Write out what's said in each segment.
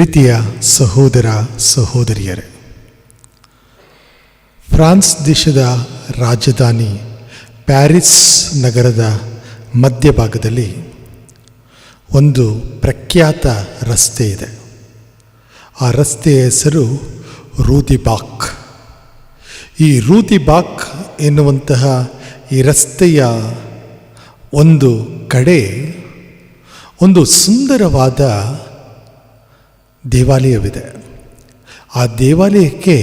ಪ್ರೀತಿಯ ಸಹೋದರ ಸಹೋದರಿಯರೇ, ಫ್ರಾನ್ಸ್ ದೇಶದ ರಾಜಧಾನಿ ಪ್ಯಾರಿಸ್ ನಗರದ ಮಧ್ಯಭಾಗದಲ್ಲಿ ಒಂದು ಪ್ರಖ್ಯಾತ ರಸ್ತೆ ಇದೆ. ಆ ರಸ್ತೆಯ ಹೆಸರು ರೂ ದಿ ಬಾಕ್. ಈ ರೂ ದಿ ಬಾಕ್ ಎನ್ನುವಂತಹ ಈ ರಸ್ತೆಯ ಒಂದು ಕಡೆ ಒಂದು ಸುಂದರವಾದ ದೇವಾಲಯವಿದೆ. ಆ ದೇವಾಲಯಕ್ಕೆ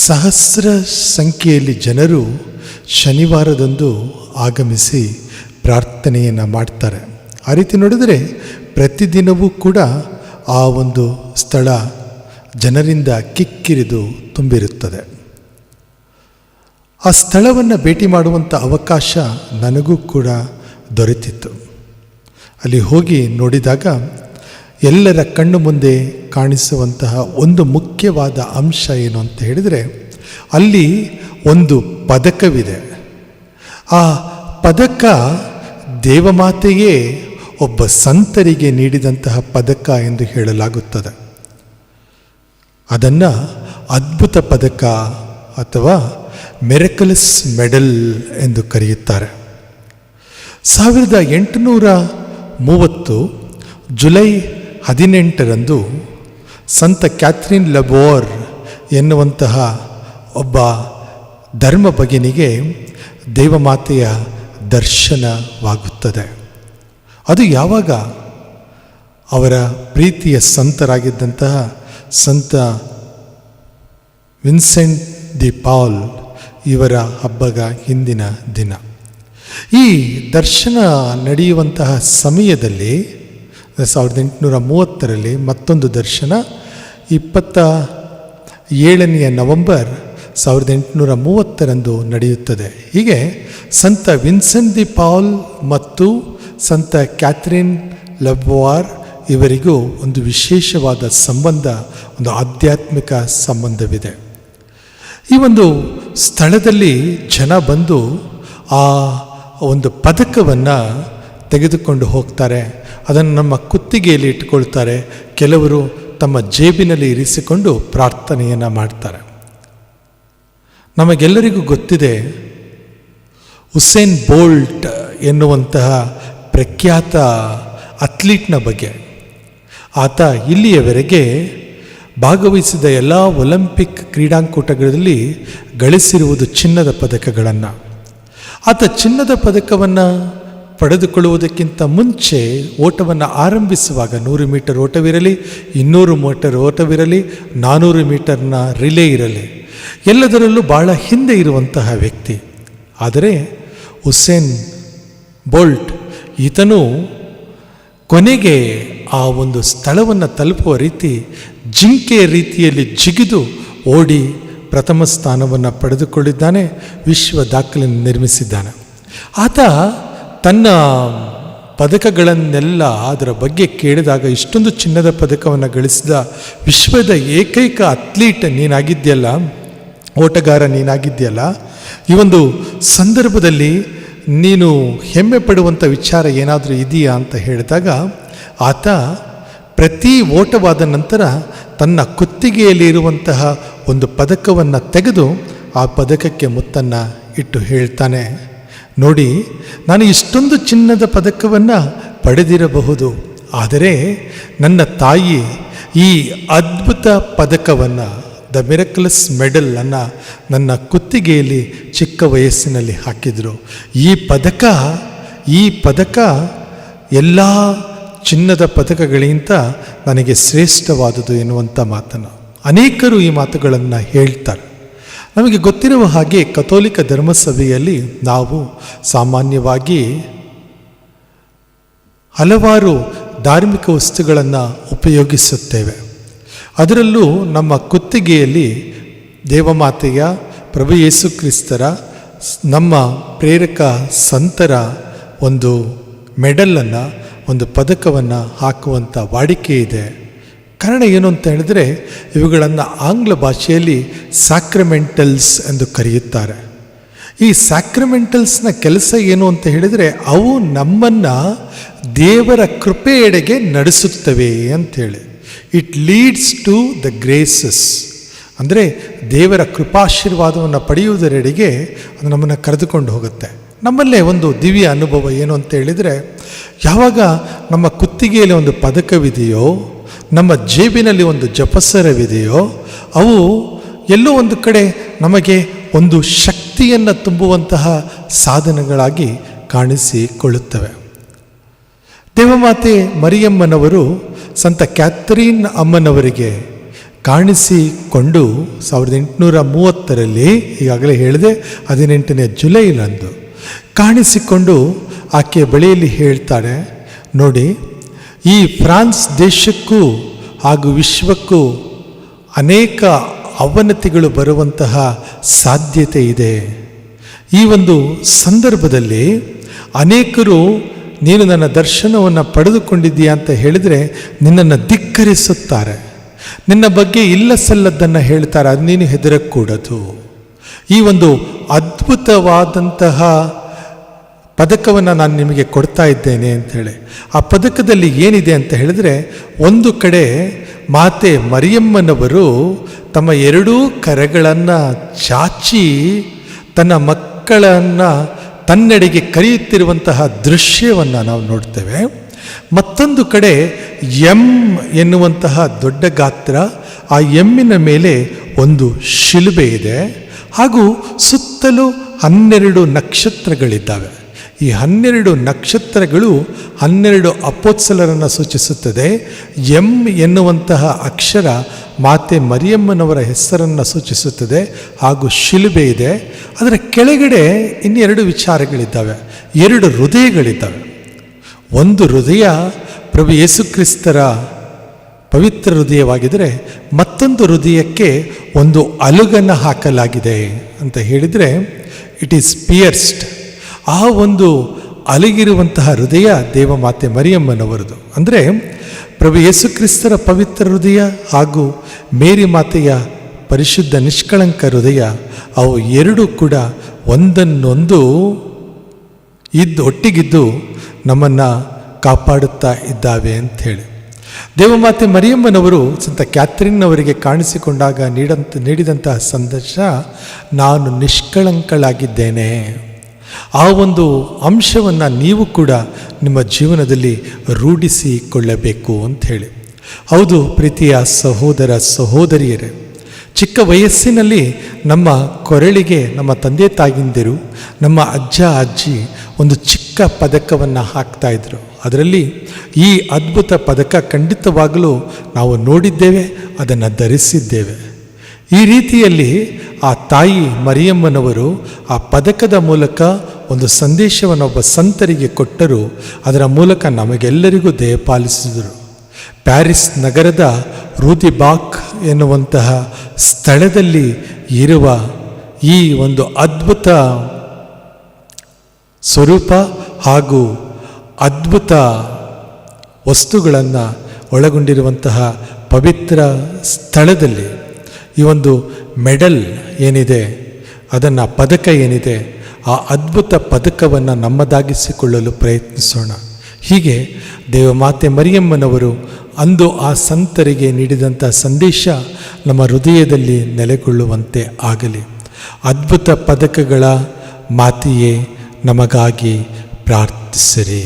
ಸಹಸ್ರ ಸಂಖ್ಯೆಯಲ್ಲಿ ಜನರು ಶನಿವಾರದಂದು ಆಗಮಿಸಿ ಪ್ರಾರ್ಥನೆಯನ್ನು ಮಾಡ್ತಾರೆ. ಆ ರೀತಿ ನೋಡಿದರೆ ಪ್ರತಿದಿನವೂ ಕೂಡ ಆ ಒಂದು ಸ್ಥಳ ಜನರಿಂದ ಕಿಕ್ಕಿರಿದು ತುಂಬಿರುತ್ತದೆ. ಆ ಸ್ಥಳವನ್ನು ಭೇಟಿ ಮಾಡುವಂಥ ಅವಕಾಶ ನನಗೂ ಕೂಡ ದೊರೆತಿತ್ತು. ಅಲ್ಲಿ ಹೋಗಿ ನೋಡಿದಾಗ ಎಲ್ಲರ ಕಣ್ಣು ಮುಂದೆ ಕಾಣಿಸುವಂತಹ ಒಂದು ಮುಖ್ಯವಾದ ಅಂಶ ಏನು ಅಂತ ಹೇಳಿದರೆ, ಅಲ್ಲಿ ಒಂದು ಪದಕವಿದೆ. ಆ ಪದಕ ದೇವಮಾತೆಯೇ ಒಬ್ಬ ಸಂತರಿಗೆ ನೀಡಿದಂತಹ ಪದಕ ಎಂದು ಹೇಳಲಾಗುತ್ತದೆ. ಅದನ್ನು ಅದ್ಭುತ ಪದಕ ಅಥವಾ ಮಿರಕಲ್ಸ್ ಮೆಡಲ್ ಎಂದು ಕರೆಯುತ್ತಾರೆ. 1830 ಜುಲೈ 18ರಂದು ಸಂತ ಕ್ಯಾಥ್ರಿನ್ ಲಬೋರ್ ಎನ್ನುವಂತಹ ಒಬ್ಬ ಧರ್ಮ ಭಗಿನಿಗೆ ದೇವಮಾತೆಯ ದರ್ಶನವಾಗುತ್ತದೆ. ಅದು ಯಾವಾಗ? ಅವರ ಪ್ರೀತಿಯ ಸಂತರಾಗಿದ್ದಂತಹ ಸಂತ ವಿನ್ಸೆಂಟ್ ದಿ ಪಾಲ್ ಇವರ ಹಬ್ಬದ ಹಿಂದಿನ ದಿನ. ಈ ದರ್ಶನ ನಡೆಯುವಂತಹ ಸಮಯದಲ್ಲಿ 1830ರಲ್ಲಿ ಮತ್ತೊಂದು ದರ್ಶನ 27 ನವೆಂಬರ್ 1830ರಂದು ನಡೆಯುತ್ತದೆ. ಹೀಗೆ ಸಂತ ವಿನ್ಸೆಂಟ್ ದಿ ಪಾಲ್ ಮತ್ತು ಸಂತ ಕ್ಯಾಥ್ರಿನ್ ಲಬೋರ್ ಇವರಿಗೂ ಒಂದು ವಿಶೇಷವಾದ ಸಂಬಂಧ, ಒಂದು ಆಧ್ಯಾತ್ಮಿಕ ಸಂಬಂಧವಿದೆ. ಈ ಒಂದು ಸ್ಥಳದಲ್ಲಿ ಜನ ಬಂದು ಆ ಒಂದು ಪದಕವನ್ನು ತೆಗೆದುಕೊಂಡು ಹೋಗ್ತಾರೆ. ಅದನ್ನು ನಮ್ಮ ಕುತ್ತಿಗೆಯಲ್ಲಿ ಇಟ್ಟುಕೊಳ್ತಾರೆ. ಕೆಲವರು ತಮ್ಮ ಜೇಬಿನಲ್ಲಿ ಇರಿಸಿಕೊಂಡು ಪ್ರಾರ್ಥನೆಯನ್ನು ಮಾಡ್ತಾರೆ. ನಮಗೆಲ್ಲರಿಗೂ ಗೊತ್ತಿದೆ ಉಸೇನ್ ಬೋಲ್ಟ್ ಎನ್ನುವಂತಹ ಪ್ರಖ್ಯಾತ ಅಥ್ಲೀಟ್ನ ಬಗ್ಗೆ. ಆತ ಇಲ್ಲಿಯವರೆಗೆ ಭಾಗವಹಿಸಿದ ಎಲ್ಲ ಒಲಿಂಪಿಕ್ ಕ್ರೀಡಾಕೂಟಗಳಲ್ಲಿ ಗಳಿಸಿರುವುದು ಚಿನ್ನದ ಪದಕಗಳನ್ನು. ಆತ ಚಿನ್ನದ ಪದಕವನ್ನು ಪಡೆದುಕೊಳ್ಳುವುದಕ್ಕಿಂತ ಮುಂಚೆ ಓಟವನ್ನು ಆರಂಭಿಸುವಾಗ 100 ಮೀಟರ್ ಓಟವಿರಲಿ, 200 ಮೀಟರ್ ಓಟವಿರಲಿ, 400 ಮೀಟರ್ನ ರಿಲೇ ಇರಲಿ, ಎಲ್ಲದರಲ್ಲೂ ಬಹಳ ಹಿಂದೆ ಇರುವಂತಹ ವ್ಯಕ್ತಿ. ಆದರೆ ಉಸೇನ್ ಬೋಲ್ಟ್ ಈತನು ಕೊನೆಗೆ ಆ ಒಂದು ಸ್ಥಳವನ್ನು ತಲುಪುವ ರೀತಿ ಜಿಂಕೆಯ ರೀತಿಯಲ್ಲಿ ಜಿಗಿದು ಓಡಿ ಪ್ರಥಮ ಸ್ಥಾನವನ್ನು ಪಡೆದುಕೊಂಡಿದ್ದಾನೆ. ವಿಶ್ವ ದಾಖಲೆಯನ್ನು ನಿರ್ಮಿಸಿದ್ದಾನೆ. ಆತ ತನ್ನ ಪದಕಗಳನ್ನೆಲ್ಲ ಅದರ ಬಗ್ಗೆ ಕೇಳಿದಾಗ, ಇಷ್ಟೊಂದು ಚಿನ್ನದ ಪದಕವನ್ನು ಗಳಿಸಿದ ವಿಶ್ವದ ಏಕೈಕ ಅಥ್ಲೀಟ್ ನೀನಾಗಿದೆಯಲ್ಲ, ಓಟಗಾರ ನೀನಾಗಿದೆಯಲ್ಲ, ಈ ಒಂದು ಸಂದರ್ಭದಲ್ಲಿ ನೀನು ಹೆಮ್ಮೆ ಪಡುವಂಥ ವಿಚಾರ ಏನಾದರೂ ಇದೆಯಾ ಅಂತ ಹೇಳಿದಾಗ, ಆತ ಪ್ರತಿ ಓಟವಾದ ನಂತರ ತನ್ನ ಕುತ್ತಿಗೆಯಲ್ಲಿ ಇರುವಂತಹ ಒಂದು ಪದಕವನ್ನು ತೆಗೆದು ಆ ಪದಕಕ್ಕೆ ಮುತ್ತನ್ನು ಇಟ್ಟು ಹೇಳ್ತಾನೆ, ನೋಡಿ, ನಾನು ಇಷ್ಟೊಂದು ಚಿನ್ನದ ಪದಕವನ್ನು ಪಡೆದಿರಬಹುದು, ಆದರೆ ನನ್ನ ತಾಯಿ ಈ ಅದ್ಭುತ ಪದಕವನ್ನು, ದ ಮಿರಕಲ್ಸ್ ಮೆಡಲನ್ನು ನನ್ನ ಕುತ್ತಿಗೆಯಲ್ಲಿ ಚಿಕ್ಕ ವಯಸ್ಸಿನಲ್ಲಿ ಹಾಕಿದರು. ಈ ಪದಕ ಎಲ್ಲ ಚಿನ್ನದ ಪದಕಗಳಿಗಿಂತ ನನಗೆ ಶ್ರೇಷ್ಠವಾದುದು ಎನ್ನುವಂಥ ಮಾತನ್ನು ಅನೇಕರು ಈ ಮಾತುಗಳನ್ನು ಹೇಳ್ತಾರೆ. ನಮಗೆ ಗೊತ್ತಿರುವ ಹಾಗೆ ಕಥೋಲಿಕ ಧರ್ಮಸಭೆಯಲ್ಲಿ ನಾವು ಸಾಮಾನ್ಯವಾಗಿ ಹಲವಾರು ಧಾರ್ಮಿಕ ವಸ್ತುಗಳನ್ನು ಉಪಯೋಗಿಸುತ್ತೇವೆ. ಅದರಲ್ಲೂ ನಮ್ಮ ಕುತ್ತಿಗೆಯಲ್ಲಿ ದೇವಮಾತೆಯ, ಪ್ರಭು ಯೇಸು ಕ್ರಿಸ್ತರ, ನಮ್ಮ ಪ್ರೇರಕ ಸಂತರ ಒಂದು ಮೆಡಲನ್ನು, ಒಂದು ಪದಕವನ್ನು ಹಾಕುವಂಥ ವಾಡಿಕೆ ಇದೆ. ಕಾರಣ ಏನು ಅಂತ ಹೇಳಿದ್ರೆ, ಇವುಗಳನ್ನು ಆಂಗ್ಲ ಭಾಷೆಯಲ್ಲಿ ಸ್ಯಾಕ್ರಮೆಂಟಲ್ಸ್ ಎಂದು ಕರೆಯುತ್ತಾರೆ. ಈ ಸ್ಯಾಕ್ರಮೆಂಟಲ್ಸ್ನ ಕೆಲಸ ಏನು ಅಂತ ಹೇಳಿದರೆ, ಅವು ನಮ್ಮನ್ನು ದೇವರ ಕೃಪೆಯೆಡೆಗೆ ನಡೆಸುತ್ತವೆ ಅಂಥೇಳಿ. It leads to the graces. ಅಂದರೆ ದೇವರ ಕೃಪಾಶೀರ್ವಾದವನ್ನು ಪಡೆಯುವುದರೆಡೆಗೆ ಅದು ನಮ್ಮನ್ನು ಕರೆದುಕೊಂಡು ಹೋಗುತ್ತೆ. ನಮ್ಮಲ್ಲೇ ಒಂದು ದಿವ್ಯ ಅನುಭವ ಏನು ಅಂತ ಹೇಳಿದರೆ, ಯಾವಾಗ ನಮ್ಮ ಕುತ್ತಿಗೆಯಲ್ಲಿ ಒಂದು ಪದಕವಿದೆಯೋ, ನಮ್ಮ ಜೇಬಿನಲ್ಲಿ ಒಂದು ಜಪಸರವಿದೆಯೋ, ಅವು ಎಲ್ಲೋ ಒಂದು ಕಡೆ ನಮಗೆ ಒಂದು ಶಕ್ತಿಯನ್ನು ತುಂಬುವಂತಹ ಸಾಧನಗಳಾಗಿ ಕಾಣಿಸಿಕೊಳ್ಳುತ್ತವೆ. ದೇವಮಾತೆ ಮರಿಯಮ್ಮನವರು ಸಂತ ಕ್ಯಾಥರೀನ್ ಅಮ್ಮನವರಿಗೆ ಕಾಣಿಸಿಕೊಂಡು 1830ರಲ್ಲಿ, ಈಗಾಗಲೇ ಹೇಳಿದೆ 18ನೇ ಜುಲೈಲಂದು ಕಾಣಿಸಿಕೊಂಡು ಆಕೆಯ ಬಳಿಯಲ್ಲಿ ಹೇಳ್ತಾಳೆ, ನೋಡಿ, ಈ ಫ್ರಾನ್ಸ್ ದೇಶಕ್ಕೂ ಹಾಗೂ ವಿಶ್ವಕ್ಕೂ ಅನೇಕ ಅವನತಿಗಳು ಬರುವಂತಹ ಸಾಧ್ಯತೆ ಇದೆ. ಈ ಒಂದು ಸಂದರ್ಭದಲ್ಲಿ ಅನೇಕರು ನೀನು ನನ್ನ ದರ್ಶನವನ್ನು ಪಡೆದುಕೊಂಡಿದ್ದೀಯಾ ಅಂತ ಹೇಳಿದರೆ ನಿನ್ನನ್ನು ಧಿಕ್ಕರಿಸುತ್ತಾರೆ, ನಿನ್ನ ಬಗ್ಗೆ ಇಲ್ಲ ಸಲ್ಲದ್ದನ್ನು ಹೇಳ್ತಾರೆ. ಅದು ನೀನು ಹೆದರக்கூಡದು. ಈ ಒಂದು ಅದ್ಭುತವಾದಂತಹ ಪದಕವನ್ನು ನಾನು ನಿಮಗೆ ಕೊಡ್ತಾ ಇದ್ದೇನೆ ಅಂಥೇಳಿ. ಆ ಪದಕದಲ್ಲಿ ಏನಿದೆ ಅಂತ ಹೇಳಿದರೆ, ಒಂದು ಕಡೆ ಮಾತೆ ಮರಿಯಮ್ಮನವರು ತಮ್ಮ ಎರಡೂ ಕರಗಳನ್ನು ಚಾಚಿ ತನ್ನ ಮಕ್ಕಳನ್ನು ತನ್ನೆಡೆಗೆ ಕರೆಯುತ್ತಿರುವಂತಹ ದೃಶ್ಯವನ್ನು ನಾವು ನೋಡ್ತೇವೆ. ಮತ್ತೊಂದು ಕಡೆ ಎಂ ಎನ್ನುವಂತಹ ದೊಡ್ಡ ಗಾತ್ರ, ಆ ಎಮ್ಮಿನ ಮೇಲೆ ಒಂದು ಶಿಲುಬೆ ಇದೆ, ಹಾಗೂ ಸುತ್ತಲೂ 12 ನಕ್ಷತ್ರಗಳಿದ್ದಾವೆ. ಈ 12 ನಕ್ಷತ್ರಗಳು 12 ಅಪೊಸ್ತಲರನ್ನು ಸೂಚಿಸುತ್ತದೆ. ಎಂ ಎನ್ನುವಂತಹ ಅಕ್ಷರ ಮಾತೆ ಮರಿಯಮ್ಮನವರ ಹೆಸರನ್ನು ಸೂಚಿಸುತ್ತದೆ, ಹಾಗೂ ಶಿಲುಬೆ ಇದೆ. ಅದರ ಕೆಳಗಡೆ ಇನ್ನೆರಡು ವಿಚಾರಗಳಿದ್ದಾವೆ, 2 ಹೃದಯಗಳಿದ್ದಾವೆ. ಒಂದು ಹೃದಯ ಪ್ರಭು ಯೇಸುಕ್ರಿಸ್ತರ ಪವಿತ್ರ ಹೃದಯವಾಗಿದ್ದರೆ, ಮತ್ತೊಂದು ಹೃದಯಕ್ಕೆ ಒಂದು ಅಲುಗನ್ನು ಹಾಕಲಾಗಿದೆ ಅಂತ ಹೇಳಿದರೆ ಇಟ್ ಈಸ್ ಪಿಯರ್ಸ್ಡ್. ಆ ಒಂದು ಅಲಗಿರುವಂತಹ ಹೃದಯ ದೇವಮಾತೆ ಮರಿಯಮ್ಮನವರದು. ಅಂದರೆ ಪ್ರಭು ಯೇಸುಕ್ರಿಸ್ತರ ಪವಿತ್ರ ಹೃದಯ ಹಾಗೂ ಮೇರಿ ಮಾತೆಯ ಪರಿಶುದ್ಧ ನಿಷ್ಕಳಂಕ ಹೃದಯ, ಅವು ಎರಡೂ ಕೂಡ ಒಂದನ್ನೊಂದು ಒಟ್ಟಿಗಿದ್ದು ನಮ್ಮನ್ನು ಕಾಪಾಡುತ್ತಾ ಇದ್ದಾವೆ ಅಂಥೇಳಿ. ದೇವಮಾತೆ ಮರಿಯಮ್ಮನವರು ಸಂತ ಕ್ಯಾಥರಿನ್ ಅವರಿಗೆ ಕಾಣಿಸಿಕೊಂಡಾಗ ನೀಡಿದಂತಹ ಸಂದೇಶ, ನಾನು ನಿಷ್ಕಳಂಕಳಾಗಿದ್ದೇನೆ. ಆ ಒಂದು ಅಂಶವನ್ನು ನೀವು ಕೂಡ ನಿಮ್ಮ ಜೀವನದಲ್ಲಿ ರೂಢಿಸಿಕೊಳ್ಳಬೇಕು ಅಂಥೇಳಿ. ಹೌದು ಪ್ರೀತಿಯ ಸಹೋದರ ಸಹೋದರಿಯರೇ, ಚಿಕ್ಕ ವಯಸ್ಸಿನಲ್ಲಿ ನಮ್ಮ ಕೊರಳಿಗೆ ನಮ್ಮ ತಂದೆ ತಾಯಿಂದಿರು, ನಮ್ಮ ಅಜ್ಜ ಅಜ್ಜಿ ಒಂದು ಚಿಕ್ಕ ಪದಕವನ್ನು ಹಾಕ್ತಾಯಿದ್ರು. ಅದರಲ್ಲಿ ಈ ಅದ್ಭುತ ಪದಕ ಖಂಡಿತವಾಗಲೂ ನಾವು ನೋಡಿದ್ದೇವೆ, ಅದನ್ನು ಧರಿಸಿದ್ದೇವೆ. ಈ ರೀತಿಯಲ್ಲಿ ಆ ತಾಯಿ ಮರಿಯಮ್ಮನವರು ಆ ಪದಕದ ಮೂಲಕ ಒಂದು ಸಂದೇಶವನ್ನು ಒಬ್ಬ ಸಂತರಿಗೆ ಕೊಟ್ಟರು. ಅದರ ಮೂಲಕ ನಮಗೆಲ್ಲರಿಗೂ ದಯಪಾಲಿಸಿದರು. ಪ್ಯಾರಿಸ್ ನಗರದ ರೂದಿಬಾಕ್ ಎನ್ನುವಂತಹ ಸ್ಥಳದಲ್ಲಿ ಇರುವ ಈ ಒಂದು ಅದ್ಭುತ ಸ್ವರೂಪ ಹಾಗೂ ಅದ್ಭುತ ವಸ್ತುಗಳನ್ನು ಒಳಗೊಂಡಿರುವಂತಹ ಪವಿತ್ರ ಸ್ಥಳದಲ್ಲಿ ಈ ಒಂದು ಮೆಡಲ್ ಏನಿದೆ, ಅದನ್ನು ಪದಕ ಏನಿದೆ, ಆ ಅದ್ಭುತ ಪದಕವನ್ನು ನಮ್ಮದಾಗಿಸಿಕೊಳ್ಳಲು ಪ್ರಯತ್ನಿಸೋಣ. ಹೀಗೆ ದೇವಮಾತೆ ಮರಿಯಮ್ಮನವರು ಅಂದು ಆ ಸಂತರಿಗೆ ನೀಡಿದಂಥ ಸಂದೇಶ ನಮ್ಮ ಹೃದಯದಲ್ಲಿ ನೆಲೆಗೊಳ್ಳುವಂತೆ ಆಗಲಿ. ಅದ್ಭುತ ಪದಕಗಳ ಮಾತೆಯೇ ನಮಗಾಗಿ ಪ್ರಾರ್ಥಿಸಿರಿ.